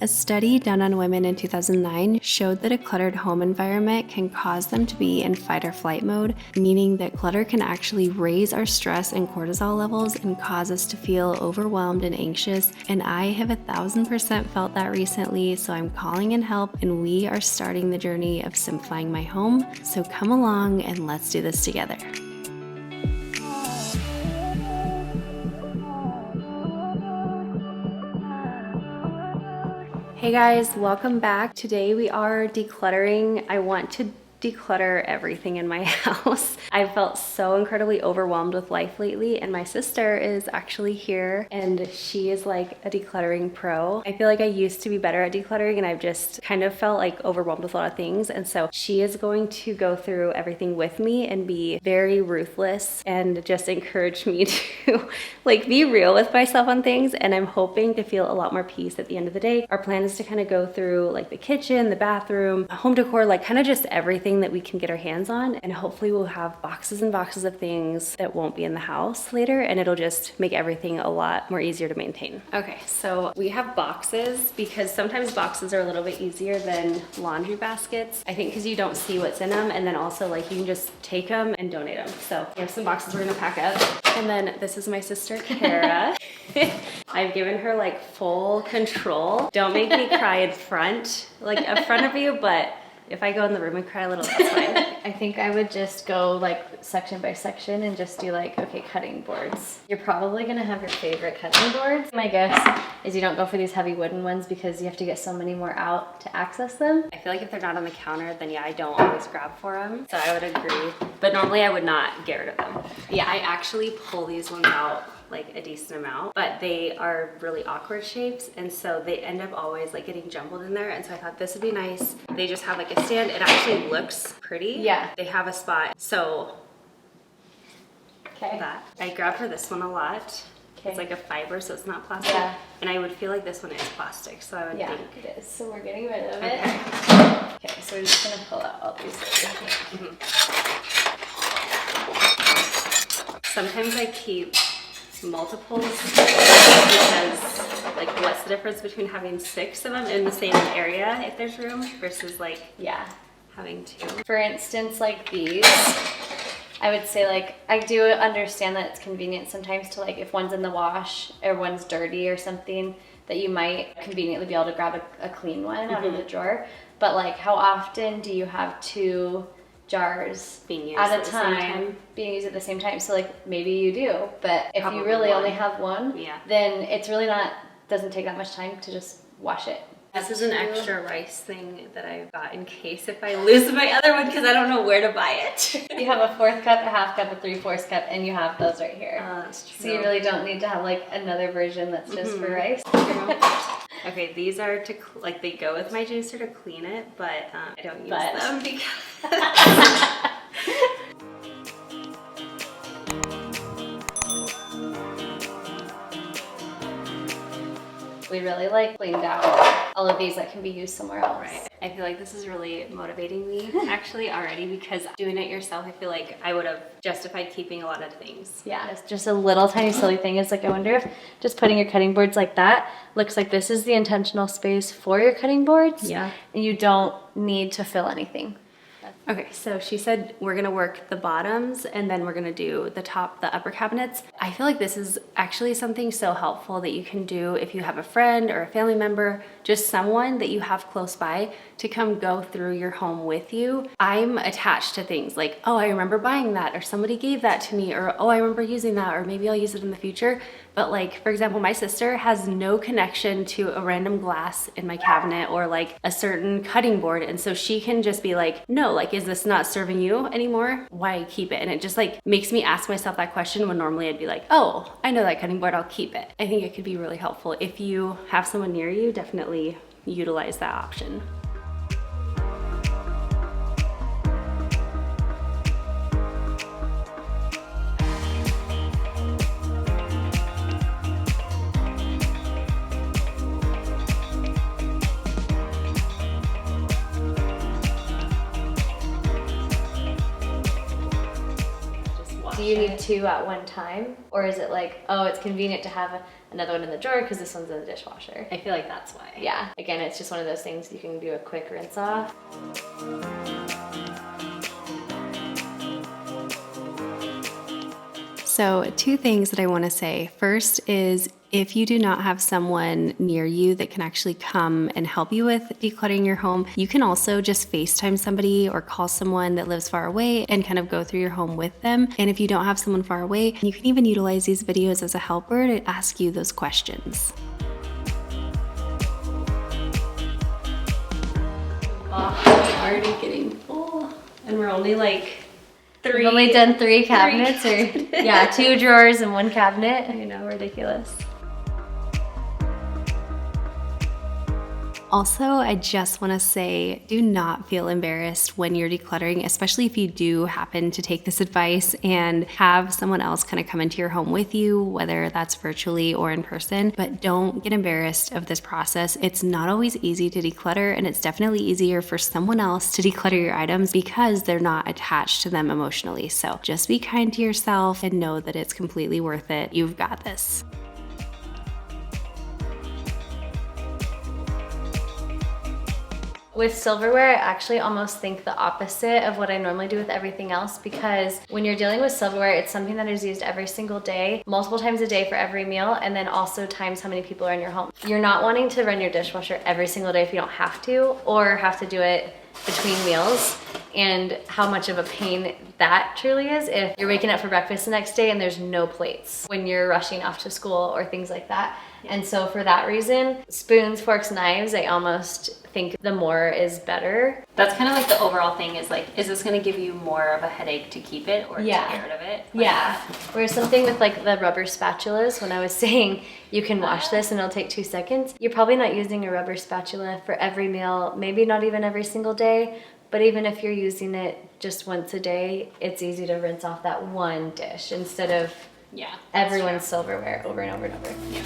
A study done on women in 2009 showed that a cluttered home environment can cause them to be in fight or flight mode, meaning that clutter can actually raise our stress and cortisol levels and cause us to feel overwhelmed and anxious. And I have 1000% felt that recently, so I'm calling in help and we are starting the journey of simplifying my home. So come along and let's do this together. Hey guys, welcome back. Today we are decluttering. I want to declutter everything in my house. I felt so incredibly overwhelmed with life lately, and my sister is actually here and she is like a decluttering pro. I feel like I used to be better at decluttering and I've just kind of felt like overwhelmed with a lot of things, and so she is going to go through everything with me and be very ruthless and just encourage me to like be real with myself on things, and I'm hoping to feel a lot more peace at the end of the day. Our plan is to kind of go through like the kitchen, the bathroom, home decor, like kind of just everything that we can get our hands on, and hopefully we'll have boxes and boxes of things that won't be in the house later, and it'll just make everything a lot more easier to maintain. Okay, so we have boxes because sometimes boxes are a little bit easier than laundry baskets. I think because you don't see what's in them, and then also like you can just take them and donate them. So we have some boxes we're gonna pack up. And then this is my sister Kara. I've given her like full control. Don't make me cry in front of you, but if I go in the room and cry a little, that's fine. I think I would just go like section by section and just do like, okay, cutting boards. You're probably gonna have your favorite cutting boards. My guess is you don't go for these heavy wooden ones because you have to get so many more out to access them. I feel like if they're not on the counter, then yeah, I don't always grab for them. So I would agree. But normally I would not get rid of them. Yeah, I actually pull these ones out like a decent amount, but they are really awkward shapes, and so they end up always like getting jumbled in there, and so I thought this would be nice. They just have like a stand. It actually looks pretty. Yeah. They have a spot. So Okay. that. I grabbed for this one a lot. Okay. It's like a fiber, so it's not plastic. Yeah. And I would feel like this one is plastic, so I would think. It is. So we're getting rid of Okay. it. Okay, so we're just gonna pull out all these things. Sometimes I keep multiples because like what's the difference between having 6 of them in the same area if there's room versus like having 2. For instance, like these, I would say like, I do understand that it's convenient sometimes to like, if one's in the wash or one's dirty or something, that you might conveniently be able to grab a clean one out of the drawer. But like, how often do you have 2 jars being used at a time being used at the same time? So like maybe you do, but if Probably you really one. only have one, then it's really doesn't take that much time to just wash it. This is an extra rice thing that I've got in case if I lose my other one because I don't know where to buy it. You have a 1/4 cup, a 1/2 cup, a 3/4 cup, and you have those right here. That's true. So you really don't need to have like another version that's just for rice. Okay, these are to like they go with my juicer to clean it, but I don't use them because we really like cleaned out all of these that can be used somewhere else. Right. I feel like this is really motivating me actually already, because doing it yourself, I feel like I would have justified keeping a lot of things. Yeah, it's just a little tiny silly thing. It's like, I wonder if just putting your cutting boards like that looks like this is the intentional space for your cutting boards. Yeah. And you don't need to fill anything. Okay, so she said we're gonna work the bottoms and then we're gonna do the top, the upper cabinets. I feel like this is actually something so helpful that you can do if you have a friend or a family member, just someone that you have close by to come go through your home with you. I'm attached to things like, oh, I remember buying that, or somebody gave that to me, or oh, I remember using that, or maybe I'll use it in the future. But like, for example, my sister has no connection to a random glass in my cabinet or like a certain cutting board. And so she can just be like, no, like, is this not serving you anymore? Why keep it? And it just like makes me ask myself that question when normally I'd be like, oh, I know that cutting board, I'll keep it. I think it could be really helpful. If you have someone near you, definitely utilize that option. Do you need two at one time? Or is it like, oh, it's convenient to have another one in the drawer because this one's in the dishwasher? I feel like that's why. Yeah, again, it's just one of those things you can do a quick rinse off. So 2 things that I want to say. First is if you do not have someone near you that can actually come and help you with decluttering your home, you can also just FaceTime somebody or call someone that lives far away and kind of go through your home with them. And if you don't have someone far away, you can even utilize these videos as a helper to ask you those questions. Oh, I'm already getting full. And we're only like We've only done 3 cabinets, or yeah, 2 drawers and 1 cabinet. I know, ridiculous. Also, I just want to say, do not feel embarrassed when you're decluttering, especially if you do happen to take this advice and have someone else kind of come into your home with you, whether that's virtually or in person. But don't get embarrassed of this process. It's not always easy to declutter, and it's definitely easier for someone else to declutter your items because they're not attached to them emotionally. So just be kind to yourself and know that it's completely worth it. You've got this. With silverware, I actually almost think the opposite of what I normally do with everything else, because when you're dealing with silverware, it's something that is used every single day, multiple times a day for every meal, and then also times how many people are in your home. You're not wanting to run your dishwasher every single day if you don't have to, or have to do it between meals, and how much of a pain that truly is if you're waking up for breakfast the next day and there's no plates when you're rushing off to school or things like that. And so for that reason, spoons, forks, knives, I almost think the more is better. That's kind of like the overall thing is like, is this going to give you more of a headache to keep it or to get rid of it? Like yeah. Whereas something with like the rubber spatulas, when I was saying you can wash this and it'll take 2 seconds, you're probably not using a rubber spatula for every meal, maybe not even every single day. But even if you're using it just once a day, it's easy to rinse off that one dish instead of everyone's silverware over and over and over. Yeah.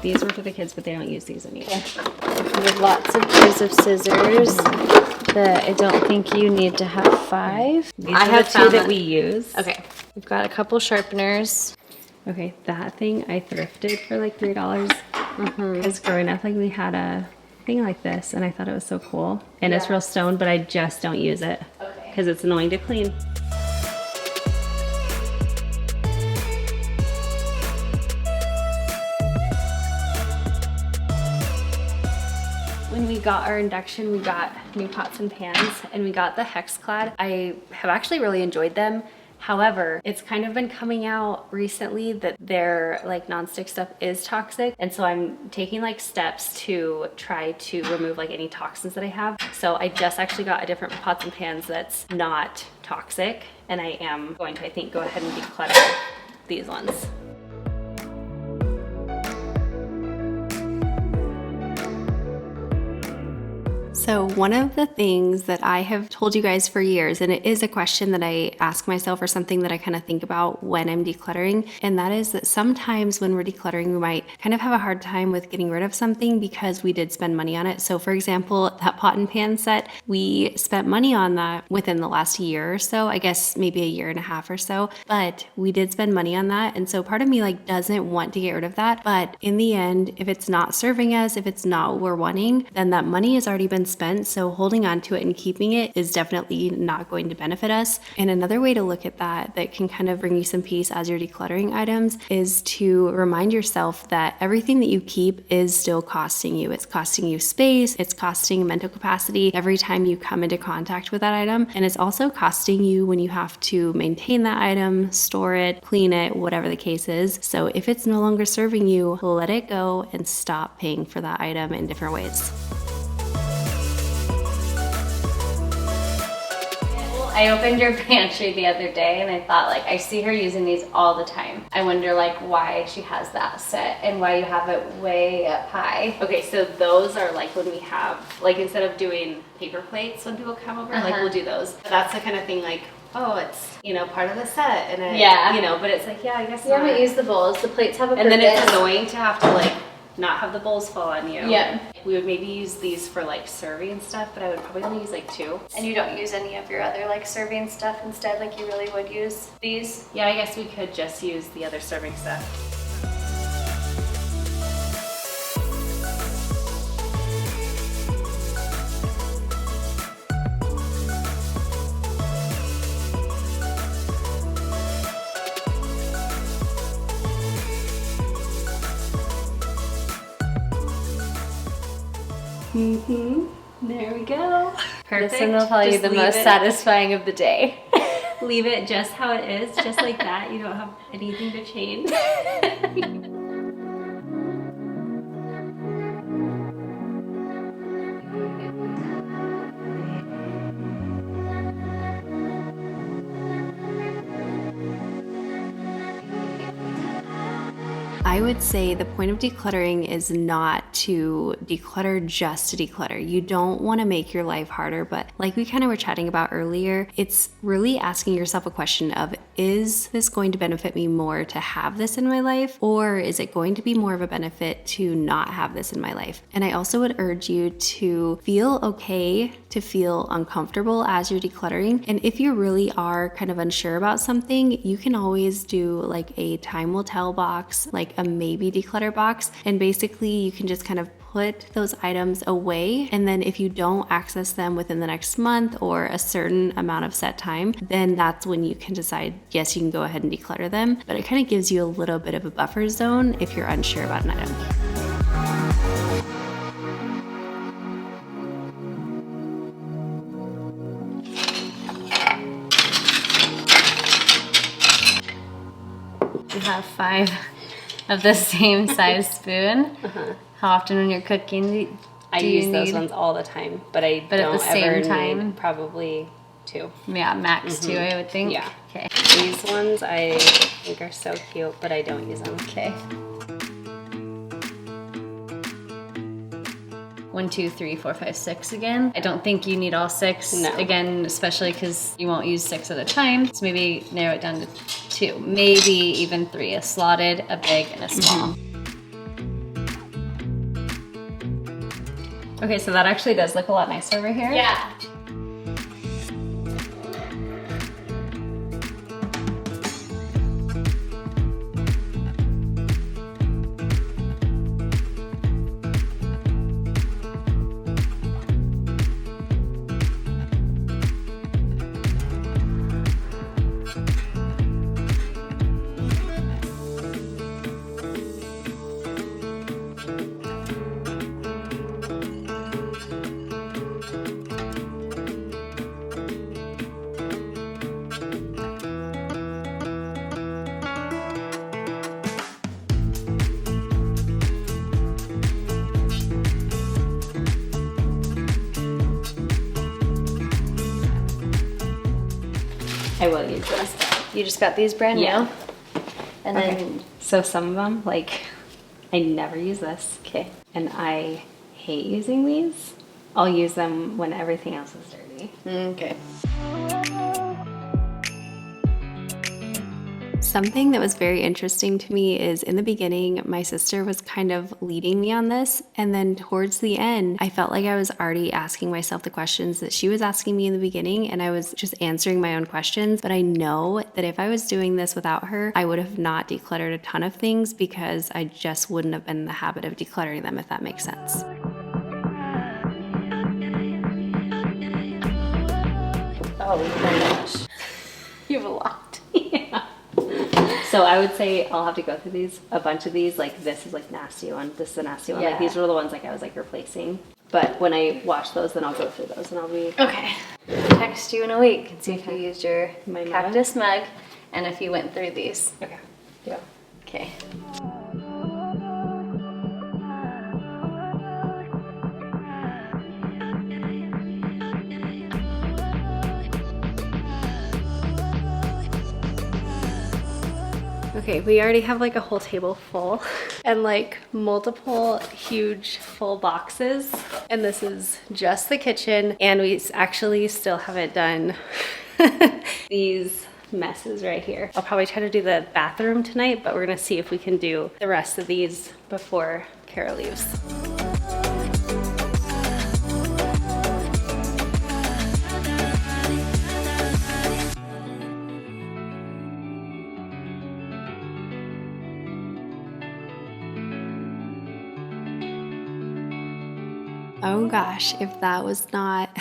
These were for the kids, but they don't use these anymore. We have lots of pairs of scissors that I don't think you need to have 5. I have 2 that we use. Okay, we've got a couple sharpeners. Okay, that thing I thrifted for like $3 because growing up, like we had a thing like this and I thought it was so cool. And it's real stone, but I just don't use it because it's annoying to clean. When we got our induction, we got new pots and pans and we got the hex clad. I have actually really enjoyed them. However, it's kind of been coming out recently that their like nonstick stuff is toxic. And so I'm taking like steps to try to remove like any toxins that I have. So I just actually got a different pots and pans that's not toxic. And I am going to, I think, go ahead and declutter these ones. So one of the things that I have told you guys for years, and it is a question that I ask myself or something that I kind of think about when I'm decluttering, and that is that sometimes when we're decluttering, we might kind of have a hard time with getting rid of something because we did spend money on it. So for example, that pot and pan set, we spent money on that within the last year or so, I guess maybe a year and a half or so, but we did spend money on that. And so part of me like doesn't want to get rid of that. But in the end, if it's not serving us, if it's not what we're wanting, then that money has already been spent. So holding on to it and keeping it is definitely not going to benefit us. And another way to look at that can kind of bring you some peace as you're decluttering items is to remind yourself that everything that you keep is still costing you. It's costing you space, it's costing mental capacity every time you come into contact with that item. And it's also costing you when you have to maintain that item, store it, clean it, whatever the case is. So if it's no longer serving you, let it go and stop paying for that item in different ways. I opened your pantry the other day and I thought like, I see her using these all the time. I wonder like why she has that set and why you have it way up high. Okay, so those are like when we have, like instead of doing paper plates when people come over, like we'll do those. But that's the kind of thing like, oh, it's, you know, part of the set. And it, Yeah. you know, but it's like, yeah, I guess You haven't used the bowls. The plates have a And then purpose. it's annoying to have to like not have the bowls fall on you. Yeah. We would maybe use these for like serving stuff, but I would probably only use like 2. And you don't use any of your other like serving stuff instead, like you really would use these? Yeah, I guess we could just use the other serving stuff. There we go. Perfect. This one will probably be Just the leave most it- satisfying of the day. Leave it just how it is, just like that. You don't have anything to change. I would say the point of decluttering is not to declutter just to declutter. You don't want to make your life harder, but like we kind of were chatting about earlier, it's really asking yourself a question of, is this going to benefit me more to have this in my life, or is it going to be more of a benefit to not have this in my life? And I also would urge you to feel okay, to feel uncomfortable as you're decluttering. And if you really are kind of unsure about something, you can always do like a time will tell box, like a maybe declutter box. And basically you can just kind of put those items away. And then if you don't access them within the next month or a certain amount of set time, then that's when you can decide, yes, you can go ahead and declutter them. But it kind of gives you a little bit of a buffer zone if you're unsure about an item. You have 5 of the same size spoon. How often when you're cooking I do use you those need- ones all the time, but I But at don't the same ever time? need probably 2. Yeah, max 2, I would think. Yeah. Okay. These ones I think are so cute, but I don't use them. Okay. 1, 2, 3, 4, 5, 6 again. I don't think you need all 6 No. again, especially because you won't use 6 at a time. So maybe narrow it down to 2, maybe even 3, a slotted, a big, and a small. Okay, so that actually does look a lot nicer over here. Yeah. I will use this. You just got these brand new? Yeah. And Okay. then, So some of them, like, I never use this. okay. And I hate using these. I'll use them when everything else is dirty. Okay. Something that was very interesting to me is in the beginning, my sister was kind of leading me on this. And then towards the end, I felt like I was already asking myself the questions that she was asking me in the beginning. And I was just answering my own questions. But I know that if I was doing this without her, I would have not decluttered a ton of things because I just wouldn't have been in the habit of decluttering them, if that makes sense. Oh my gosh. You have a lot. Yeah. So I would say I'll have to go through these, a bunch of these. Like this is like nasty one. This is a nasty one. Yeah. Like these were the ones like I was like replacing. But when I wash those, then I'll go through those and I'll be Okay. Text you in a week and see if you used your My mug? cactus mug and if you went through these. okay. Yeah. Okay. Okay, we already have like a whole table full and like multiple huge full boxes. And this is just the kitchen, and we actually still haven't done these messes right here. I'll probably try to do the bathroom tonight, but we're gonna see if we can do the rest of these before Kara leaves. Oh gosh, if that was not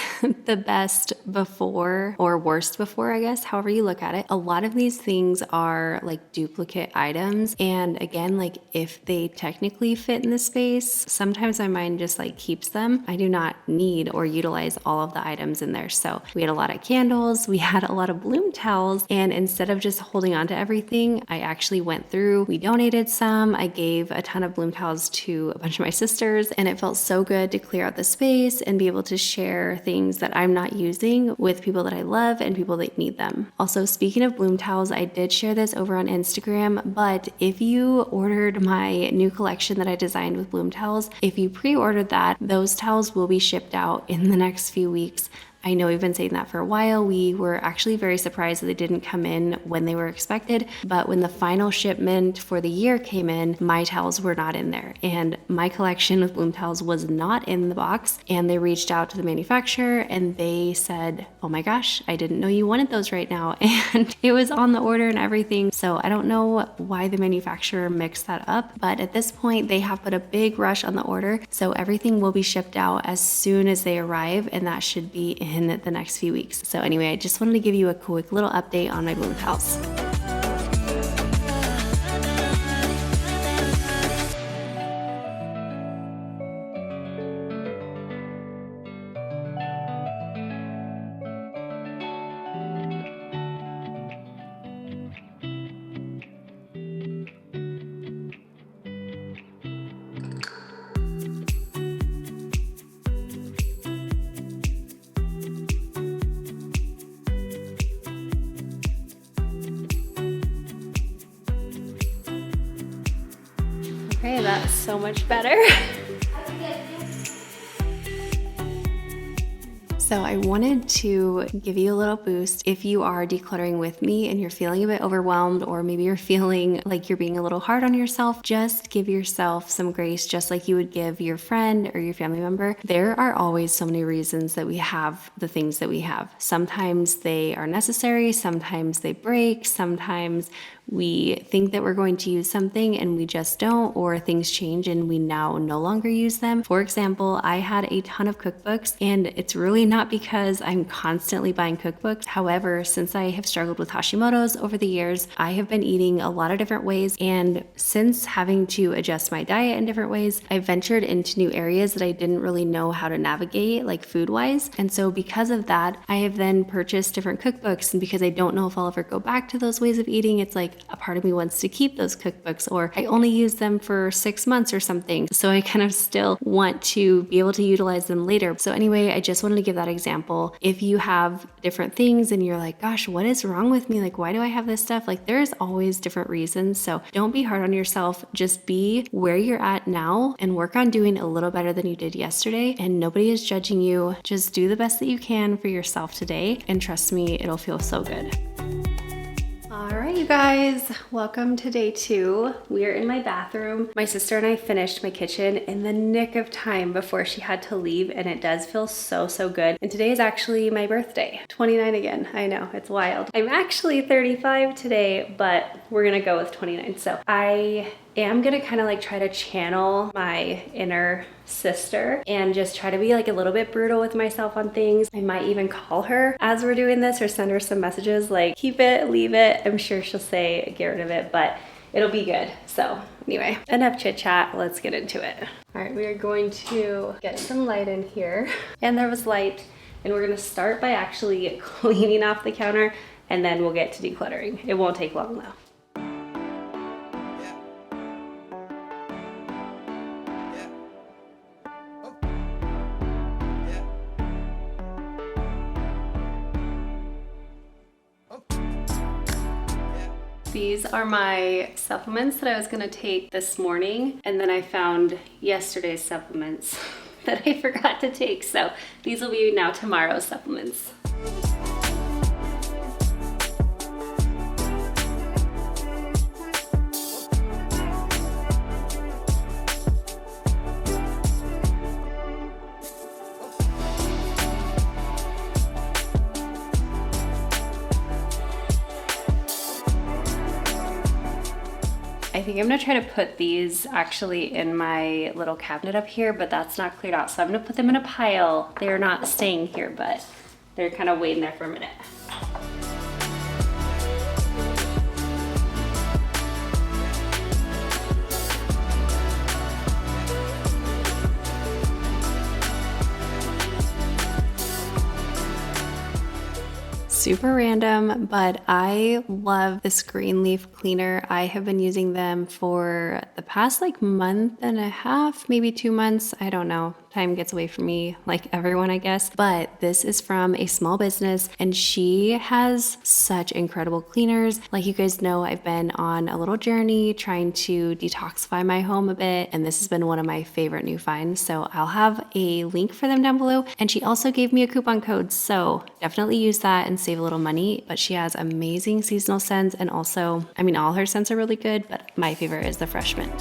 the best before or worst before, I guess, however you look at it. A lot of these things are like duplicate items. And again, like if they technically fit in the space, sometimes my mind just like keeps them. I do not need or utilize all of the items in there. So we had a lot of candles, we had a lot of bloom towels, and instead of just holding on to everything, I actually went through, we donated some, I gave a ton of bloom towels to a bunch of my sisters, and it felt so good to clear out the space and be able to share things that I'm not using with people that I love and people that need them. Also, speaking of bloom towels, I did share this over on Instagram, but if you ordered my new collection that I designed with bloom towels, if you pre-ordered that, those towels will be shipped out in the next few weeks. I know we've been saying that for a while. We were actually very surprised that they didn't come in when they were expected, but when the final shipment for the year came in, my towels were not in there. And my collection of bloom towels was not in the box, and they reached out to the manufacturer and they said, oh my gosh, I didn't know you wanted those right now. And it was on the order and everything. So I don't know why the manufacturer mixed that up, but at this point they have put a big rush on the order. So everything will be shipped out as soon as they arrive, and that should be in the next few weeks. So anyway, I just wanted to give you a quick little update on my bloom towels. Okay, that's so much better. So I wanted to give you a little boost if you are decluttering with me and you're feeling a bit overwhelmed, or maybe you're feeling like you're being a little hard on yourself. Just give yourself some grace, just like you would give your friend or your family member. There are always so many reasons that we have the things that we have. Sometimes they are necessary, sometimes they break, sometimes we think that we're going to use something and we just don't, or things change and we now no longer use them. For example, I had a ton of cookbooks, and it's really not because I'm constantly buying cookbooks. However, since I have struggled with Hashimoto's over the years, I have been eating a lot of different ways, and since having to adjust my diet in different ways, I ventured into new areas that I didn't really know how to navigate, like food-wise. And so because of that, I have then purchased different cookbooks, and because I don't know if I'll ever go back to those ways of eating, it's like a part of me wants to keep those cookbooks, or I only use them for 6 months or something. So I kind of still want to be able to utilize them later. So anyway, I just wanted to give that example. If you have different things and you're like, gosh, what is wrong with me? Like, why do I have this stuff? Like, there's always different reasons. So don't be hard on yourself. Just be where you're at now and work on doing a little better than you did yesterday. And nobody is judging you. Just do the best that you can for yourself today. And trust me, it'll feel so good. All right, you guys, welcome to day 2. We are in my bathroom. My sister and I finished my kitchen in the nick of time before she had to leave, and it does feel so, so good. And today is actually my birthday. 29 again. I know, it's wild. I'm actually 35 today, but we're gonna go with 29. So I am gonna kind of like try to channel my inner sister and just try to be like a little bit brutal with myself on things. I might even call her as we're doing this, or send her some messages like, keep it, leave it. I'm sure she'll say get rid of it, but it'll be good. So anyway, enough chit chat, let's get into it. All right, we are going to get some light in here. And there was light, and we're gonna start by actually cleaning off the counter, and then we'll get to decluttering. It won't take long though. these are my supplements that I was gonna take this morning, and then I found yesterday's supplements that I forgot to take. So these will be now tomorrow's supplements. I think I'm gonna try to put these actually in my little cabinet up here, but that's not cleared out. So I'm gonna put them in a pile. They're not staying here, but they're kind of waiting there for a minute. Super random, but I love this green leaf cleaner. I have been using them for the past like month and a half, maybe 2 months. I don't know. Time gets away from me like everyone, I guess. But this is from a small business and she has such incredible cleaners. Like you guys know, I've been on a little journey trying to detoxify my home a bit, and this has been one of my favorite new finds. So I'll have a link for them down below. And she also gave me a coupon code, so definitely use that and save a little money. But she has amazing seasonal scents, and also, I mean, all her scents are really good, but my favorite is the fresh mint.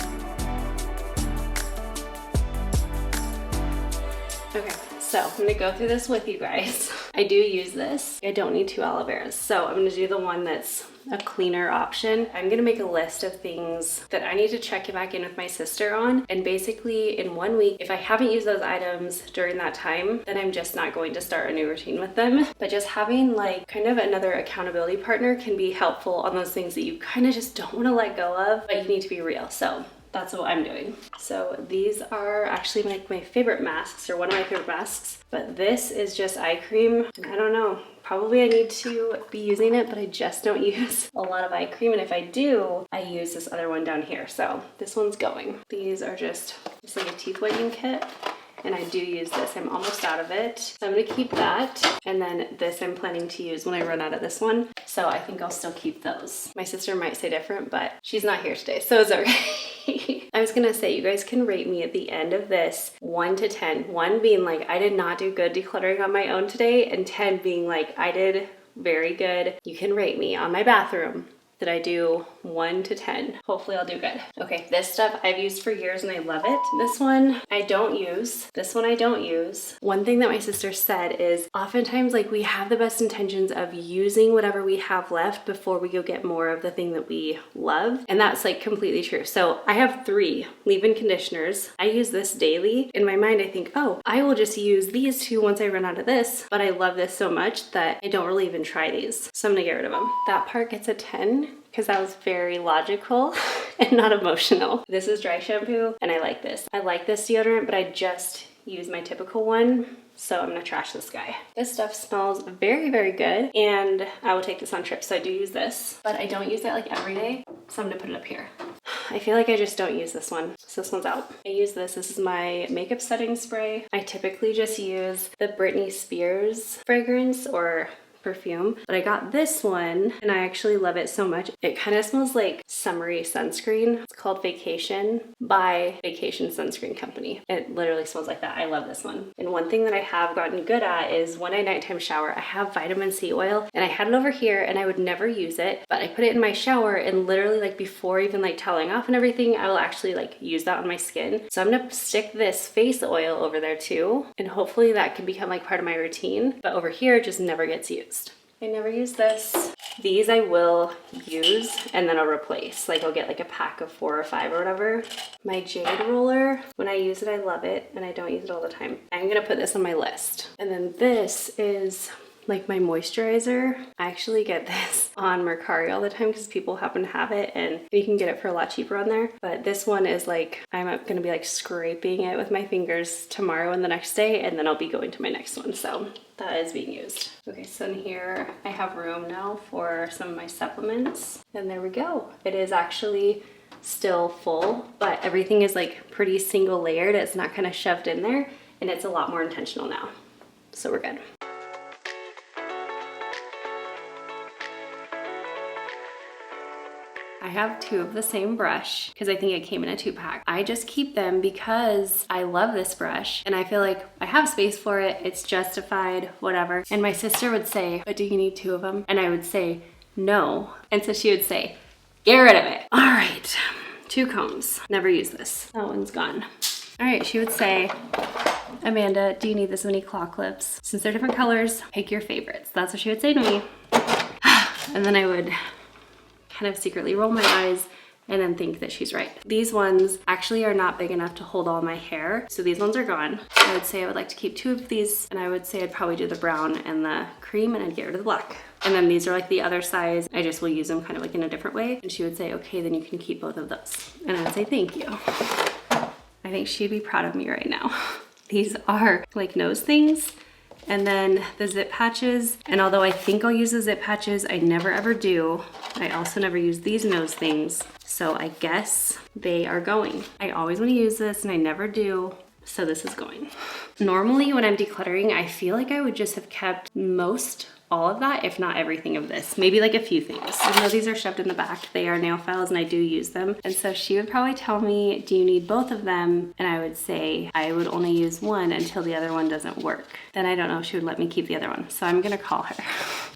Okay, so I'm gonna go through this with you guys. I do use this. I don't need 2 aloe veras, so I'm gonna do the one that's a cleaner option. I'm gonna make a list of things that I need to check back in with my sister on, and basically in 1 week, if I haven't used those items during that time, then I'm just not going to start a new routine with them. But just having like kind of another accountability partner can be helpful on those things that you kind of just don't want to let go of, but you need to be real. So that's what I'm doing. So these are actually like my favorite masks, or one of my favorite masks, but this is just eye cream. I don't know, probably I need to be using it, but I just don't use a lot of eye cream. And if I do, I use this other one down here. So this one's going. These are just like a teeth whitening kit. And I do use this. I'm almost out of it. So I'm gonna keep that. And then this I'm planning to use when I run out of this one. So I think I'll still keep those. My sister might say different, but she's not here today, so it's okay. I was gonna say, you guys can rate me at the end of this 1 to 10. 1 being like, I did not do good decluttering on my own today, and 10 being like, I did very good. You can rate me on my bathroom. Did I do 1 to 10? Hopefully I'll do good. Okay, this stuff I've used for years and I love it. This one I don't use. This one I don't use. One thing that my sister said is oftentimes like we have the best intentions of using whatever we have left before we go get more of the thing that we love. And that's like completely true. So I have 3 leave-in conditioners. I use this daily. In my mind, I think, oh, I will just use these 2 once I run out of this. But I love this so much that I don't really even try these. So I'm gonna get rid of them. That part gets a 10. Because that was very logical and not emotional. This is dry shampoo and I like this. I like this deodorant, but I just use my typical one. So I'm gonna trash this guy. This stuff smells very, very good, and I will take this on trips. So I do use this, but I don't use it like every day. So I'm gonna put it up here. I feel like I just don't use this one. So this one's out. I use this. This is my makeup setting spray. I typically just use the Britney Spears fragrance or perfume, but I got this one and I actually love it so much. It kind of smells like summery sunscreen. It's called Vacation by Vacation Sunscreen Company. It literally smells like that. I love this one. And one thing that I have gotten good at is when I nighttime shower, I have vitamin C oil, and I had it over here and I would never use it, but I put it in my shower, and literally like before even like toweling off and everything, I will actually like use that on my skin. So I'm gonna stick this face oil over there too, and hopefully that can become like part of my routine. But over here, it just never gets used. I never use this. These I will use and then I'll replace. Like I'll get like a pack of 4 or 5 or whatever. My jade roller, when I use it, I love it, and I don't use it all the time. I'm gonna put this on my list. And then this is like my moisturizer. I actually get this on Mercari all the time because people happen to have it, and you can get it for a lot cheaper on there. But this one is like, I'm gonna be like scraping it with my fingers tomorrow and the next day, and then I'll be going to my next one. So that is being used. Okay, so in here I have room now for some of my supplements, and there we go. It is actually still full, but everything is like pretty single layered. It's not kind of shoved in there, and it's a lot more intentional now. So we're good. I have 2 of the same brush because I think it came in a 2-pack. I just keep them because I love this brush and I feel like I have space for it. It's justified, whatever. And my sister would say, but do you need 2 of them? And I would say, no. And so she would say, get rid of it. All right, 2 combs. Never use this. That one's gone. All right, she would say, Amanda, do you need this many claw clips? Since they're different colors, pick your favorites. That's what she would say to me. And then I would kind of secretly roll my eyes and then think that she's right. These ones actually are not big enough to hold all my hair, so these ones are gone. I would say I would like to keep 2 of these, and I would say I'd probably do the brown and the cream, and I'd get rid of the black. And then these are like the other size. I just will use them kind of like in a different way. And she would say, okay, then you can keep both of those. And I would say, thank you. I think she'd be proud of me right now. These are like nose things. And then the zip patches. And although I think I'll use the zip patches, I never ever do. I also never use these nose things. So I guess they are going. I always want to use this and I never do. So this is going. Normally when I'm decluttering, I feel like I would just have kept all of that, if not everything of this. Maybe like a few things. Even though these are shoved in the back, they are nail files and I do use them. And so she would probably tell me, do you need both of them? And I would say I would only use one until the other one doesn't work. Then I don't know if she would let me keep the other one. So I'm gonna call her.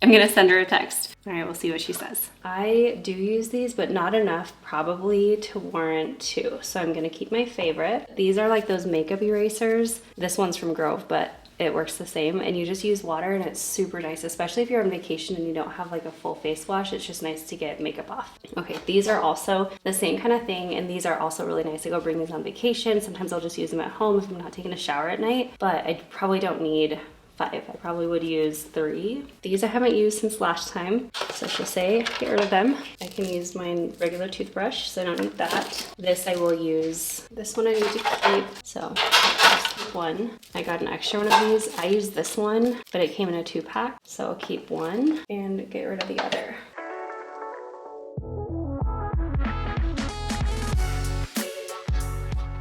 I'm gonna send her a text. All right, we'll see what she says. I do use these, but not enough probably to warrant 2. So I'm gonna keep my favorite. These are like those makeup erasers. This one's from Grove, but it works the same, and you just use water and it's super nice, especially if you're on vacation and you don't have like a full face wash. It's just nice to get makeup off. Okay, these are also the same kind of thing, and these are also really nice to go bring these on vacation. Sometimes I'll just use them at home if I'm not taking a shower at night, but I probably don't need 5. I probably would use 3. These I haven't used since last time, so she'll say get rid of them. I can use my regular toothbrush, so I don't need that. This I will use. This one I need to keep, so just keep 1. I got an extra one of these. I use this one, but it came in a 2-pack, so I'll keep 1 and get rid of the other.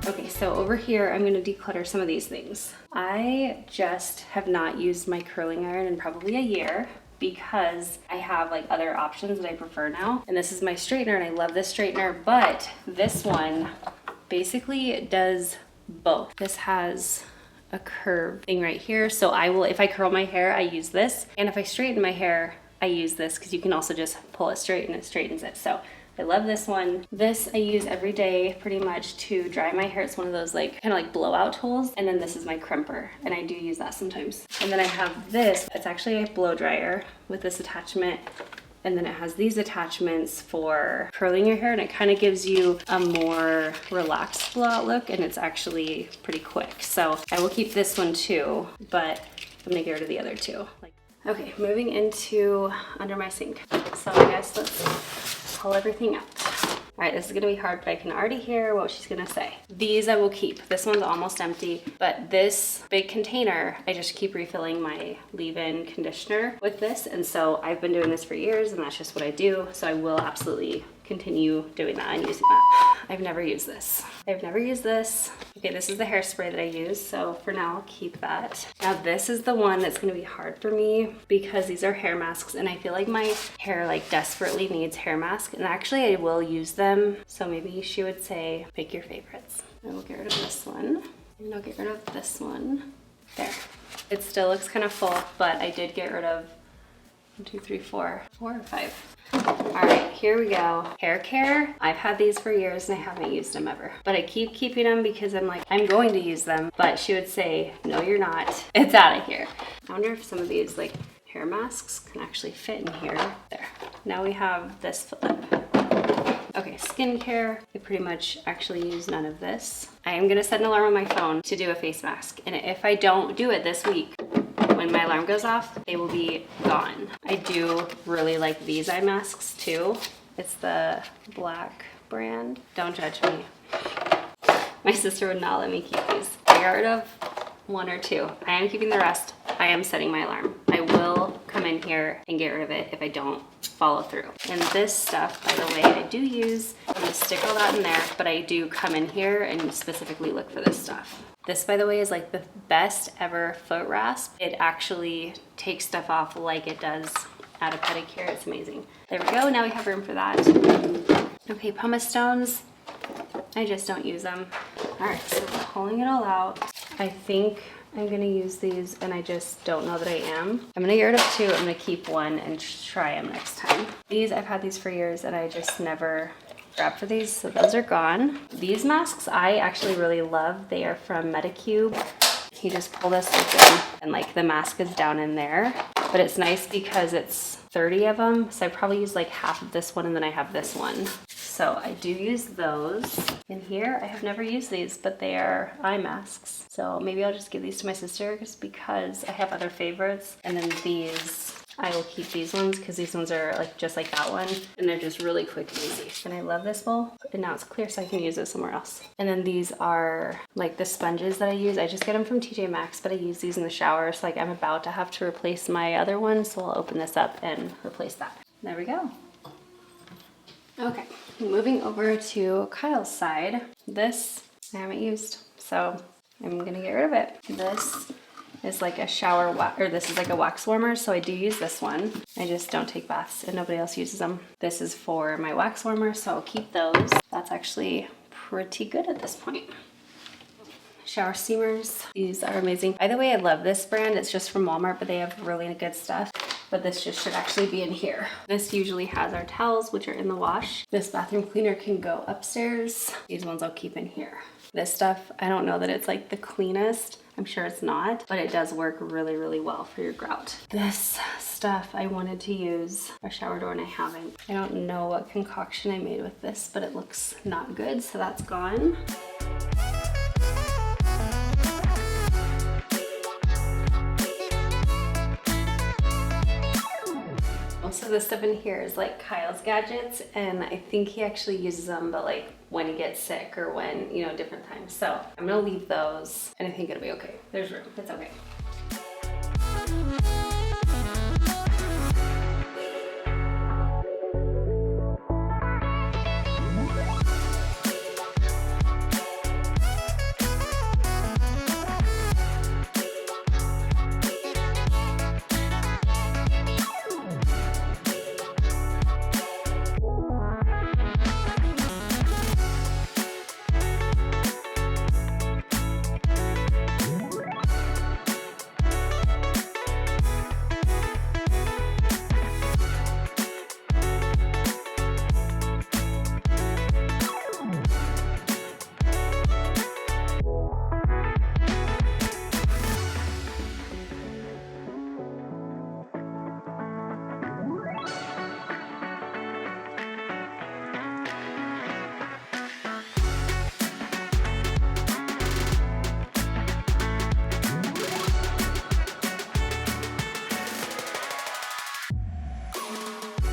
Okay, so over here, I'm gonna declutter some of these things. I just have not used my curling iron in probably a year because I have like other options that I prefer now. And this is my straightener and I love this straightener, but this one basically does both. This has a curve thing right here. So I will, if I curl my hair, I use this. And if I straighten my hair, I use this because you can also just pull it straight and it straightens it. So I love this one. This I use every day pretty much to dry my hair. It's one of those like kind of like blowout tools. And then this is my crimper and I do use that sometimes. And then I have this. It's actually a blow dryer with this attachment. And then it has these attachments for curling your hair, and it kind of gives you a more relaxed blowout look, and it's actually pretty quick. So I will keep this one too, but I'm gonna get rid of the other 2. Okay, moving into under my sink. So I guess let's pull everything out. All right, this is gonna be hard, but I can already hear what she's gonna say. These I will keep. This one's almost empty, but this big container, I just keep refilling my leave-in conditioner with this. And so I've been doing this for years and that's just what I do. So I will absolutely continue doing that and using that. I've never used this. I've never used this. Okay, this is the hairspray that I use. So for now, I'll keep that. Now this is the one that's gonna be hard for me because these are hair masks and I feel like my hair like desperately needs hair masks, and actually I will use them. So maybe she would say, pick your favorites. I will get rid of this one and I'll get rid of this one. There. It still looks kind of full, but I did get rid of 1, 2, 3, 4 or 5. All right, here we go. Hair care. I've had these for years and I haven't used them ever, but I keep keeping them because I'm like, I'm going to use them. But she would say, no, you're not. It's out of here. I wonder if some of these like hair masks can actually fit in here. There. Now we have this flip. Okay, skincare. I pretty much actually use none of this. I am gonna set an alarm on my phone to do a face mask. And if I don't do it this week, when my alarm goes off, they will be gone. I do really like these eye masks too. It's the Black brand. Don't judge me. My sister would not let me keep these. I got rid of 1 or 2. I am keeping the rest. I am setting my alarm. I will come in here and get rid of it if I don't follow through. And this stuff, by the way, I do use. I'm gonna stick all that in there, but I do come in here and specifically look for this stuff. This, by the way, is like the best ever foot rasp. It actually takes stuff off like it does at a pedicure. It's amazing. There we go. Now we have room for that. Okay, pumice stones. I just don't use them. All right, so pulling it all out. I think I'm gonna use these, and I just don't know that I am. I'm gonna get rid of 2. I'm gonna keep 1 and try them next time. These, I've had these for years, and I just never grab for these, so those are gone. These masks I actually really love. They are from Medicube. You just pull this open and like the mask is down in there, but it's nice because it's 30 of them. So I probably use like half of this one and then I have this one. So I do use those. In here, I have never used these, but they are eye masks. So maybe I'll just give these to my sister just because I have other favorites. And then these, I will keep these ones because these ones are like just like that one and they're just really quick and easy. And I love this bowl, and now it's clear so I can use it somewhere else. And then these are like the sponges that I use. I just get them from TJ Maxx, but I use these in the shower. So like I'm about to have to replace my other one, so I'll open this up and replace that. There we go. Okay, moving over to Kyle's side. This I haven't used, so I'm gonna get rid of it. This is like a shower wax, or this is like a wax warmer, so I do use this one. I just don't take baths and nobody else uses them. This is for my wax warmer, so I'll keep those. That's actually pretty good at this point. Shower steamers, these are amazing. By the way, I love this brand. It's just from Walmart, but they have really good stuff. But this just should actually be in here. This usually has our towels, which are in the wash. This bathroom cleaner can go upstairs. These ones I'll keep in here. This stuff, I don't know that it's like the cleanest. I'm sure it's not, but it does work really well for your grout. This stuff I wanted to use a shower door and I haven't. I don't know what concoction I made with this, but it looks not good, so that's gone. Most of the stuff in here is like Kyle's gadgets, and I think he actually uses them, but like when he gets sick or when, you know, different times. So I'm gonna leave those and I think it'll be okay. There's room, it's okay.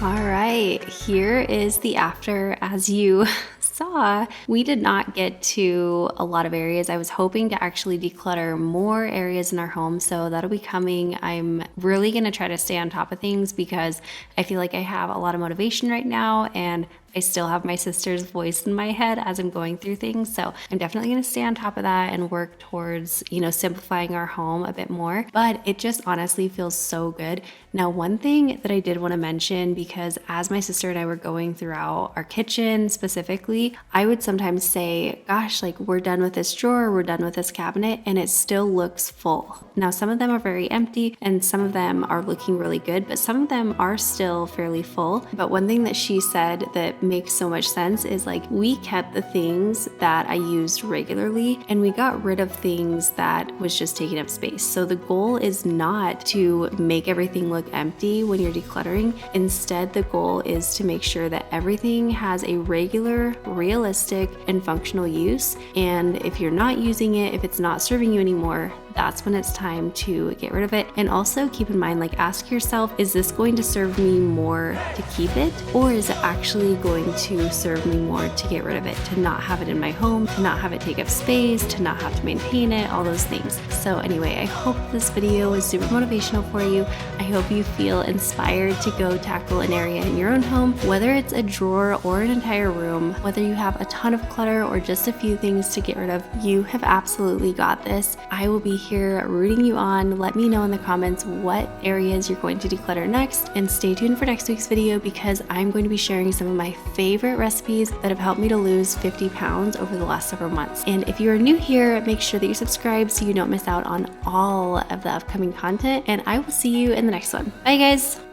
All right, here is the after. As you saw, we did not get to a lot of areas. I was hoping to actually declutter more areas in our home, so that'll be coming. I'm really gonna try to stay on top of things because I feel like I have a lot of motivation right now, and I still have my sister's voice in my head as I'm going through things. So I'm definitely going to stay on top of that and work towards, you know, simplifying our home a bit more. But it just honestly feels so good. Now, one thing that I did want to mention, because as my sister and I were going throughout our kitchen specifically, I would sometimes say, gosh, like we're done with this drawer, we're done with this cabinet, and it still looks full. Now, some of them are very empty and some of them are looking really good, but some of them are still fairly full. But one thing that she said that makes so much sense is like we kept the things that I used regularly and we got rid of things that was just taking up space. So the goal is not to make everything look empty when you're decluttering. Instead, the goal is to make sure that everything has a regular, realistic, and functional use. And if you're not using it, if it's not serving you anymore, that's when it's time to get rid of it. And also keep in mind, like ask yourself, is this going to serve me more to keep it? Or is it actually going to serve me more to get rid of it, to not have it in my home, to not have it take up space, to not have to maintain it, all those things. So anyway, I hope this video was super motivational for you. I hope you feel inspired to go tackle an area in your own home, whether it's a drawer or an entire room, whether you have a ton of clutter or just a few things to get rid of, you have absolutely got this. I will be here rooting you on. Let me know in the comments what areas you're going to declutter next, and stay tuned for next week's video because I'm going to be sharing some of my favorite recipes that have helped me to lose 50 pounds over the last several months. And if you are new here, make sure that you're subscribed so you don't miss out on all of the upcoming content, and I will see you in the next one. Bye guys!